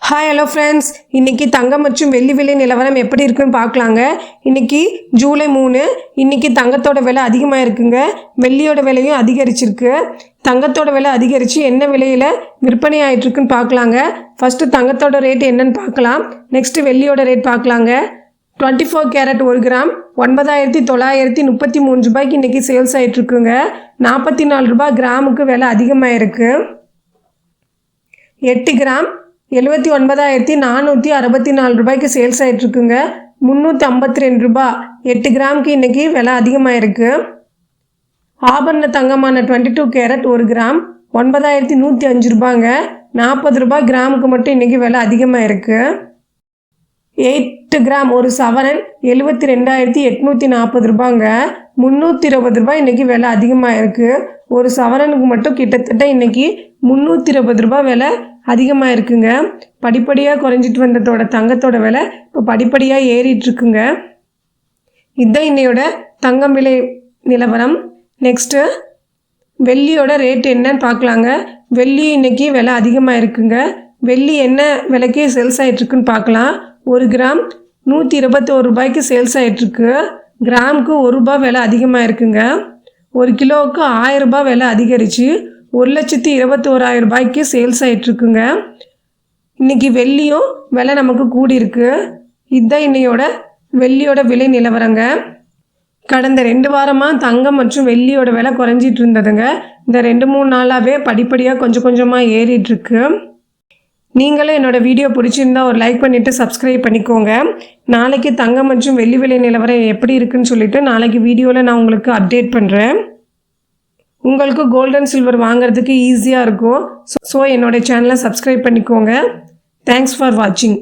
Hi hello friends, இன்றைக்கி தங்கம் மற்றும் வெள்ளி விலை நிலவரம் எப்படி இருக்குன்னு பார்க்கலாங்க. இன்றைக்கி ஜூலை 3. இன்றைக்கி தங்கத்தோட விலை அதிகமாக இருக்குங்க. வெள்ளியோட விலையும் அதிகரிச்சிருக்கு. தங்கத்தோட விலை அதிகரித்து என்ன விலையில் விற்பனை ஆகிட்டுருக்குன்னு பார்க்கலாங்க. ஃபஸ்ட்டு தங்கத்தோட ரேட் என்னன்னு பார்க்கலாம். நெக்ஸ்ட்டு வெள்ளியோட ரேட் பார்க்கலாங்க. 24 கேரட் 1 கிராம் 9933 ரூபாய்க்கு இன்றைக்கி சேல்ஸ் ஆகிட்டுருக்குங்க. 44 ரூபாய் கிராமுக்கு விலை அதிகமாக இருக்குது. 8 கிராம் 79,464 ரூபாய்க்கு சேல்ஸ் ஆகிட்டுருக்குங்க. 352 ரூபா 8 கிராமுக்கு இன்றைக்கி விலை அதிகமாக இருக்குது. ஆபரண தங்கமான 22 கேரட் 1 கிராம் 9,105 ரூபாங்க. 40 ரூபாய் கிராமுக்கு மட்டும் இன்றைக்கி விலை அதிகமாக இருக்குது. 8 கிராம் ஒரு சவரன் 72,840 ரூபாங்க. 320 ரூபாய் இன்றைக்கி விலை அதிகமாக இருக்குது. ஒரு சவரனுக்கு மட்டும் கிட்டத்தட்ட இன்றைக்கி 320 ரூபாய் விலை அதிகமாக இருக்குங்க. படிப்படியாக குறைஞ்சிட்டு வந்ததோட தங்கத்தோட விலை இப்போ படிப்படியாக ஏறிட்டுருக்குங்க. இதுதான் இன்னையோட தங்கம் விலை நிலவரம். நெக்ஸ்ட்டு வெள்ளியோட ரேட் என்னன்னு பார்க்கலாங்க. வெள்ளி இன்றைக்கி விலை அதிகமாக இருக்குங்க. வெள்ளி என்ன விலைக்கு சேல்ஸ் ஆகிட்டுருக்குன்னு பார்க்கலாம். 1 கிராம் 121 ரூபாய்க்கு சேல்ஸ் ஆகிட்டுருக்கு. கிராமுக்கு 1 ரூபாய் விலை அதிகமாக இருக்குங்க. 1 கிலோவுக்கு 1000 ரூபாய் விலை அதிகரித்து 1,21,000 ரூபாய்க்கு சேல்ஸ் ஆகிட்டுருக்குங்க. இன்றைக்கி வெள்ளியும் விலை நமக்கு கூடியிருக்கு. இதுதான் இன்னையோட வெள்ளியோட விலை நிலவரங்க. கடந்த 2 வாரமாக தங்கம் மற்றும் வெள்ளியோட விலை குறைஞ்சிட்டு இருந்ததுங்க. இந்த 2-3 நாளாகவே படிப்படியாக கொஞ்சம் கொஞ்சமாக ஏறிட்டுருக்கு. நீங்களும் என்னோடய வீடியோ பிடிச்சிருந்தா ஒரு லைக் பண்ணிவிட்டு சப்ஸ்கிரைப் பண்ணிக்கோங்க. நாளைக்கு தங்கம் மற்றும் வெள்ளி விலை நிலவரம் எப்படி இருக்குன்னு சொல்லிவிட்டு நாளைக்கு வீடியோவில் நான் உங்களுக்கு அப்டேட் பண்ணுறேன். உங்களுக்கு கோல்டு அண்ட் சில்வர் வாங்குறதுக்கு ஈஸியாக இருக்கும். ஸோ என்னோடய சேனலை சப்ஸ்கிரைப் பண்ணிக்கோங்க. தேங்க்ஸ் ஃபார் வாட்சிங்.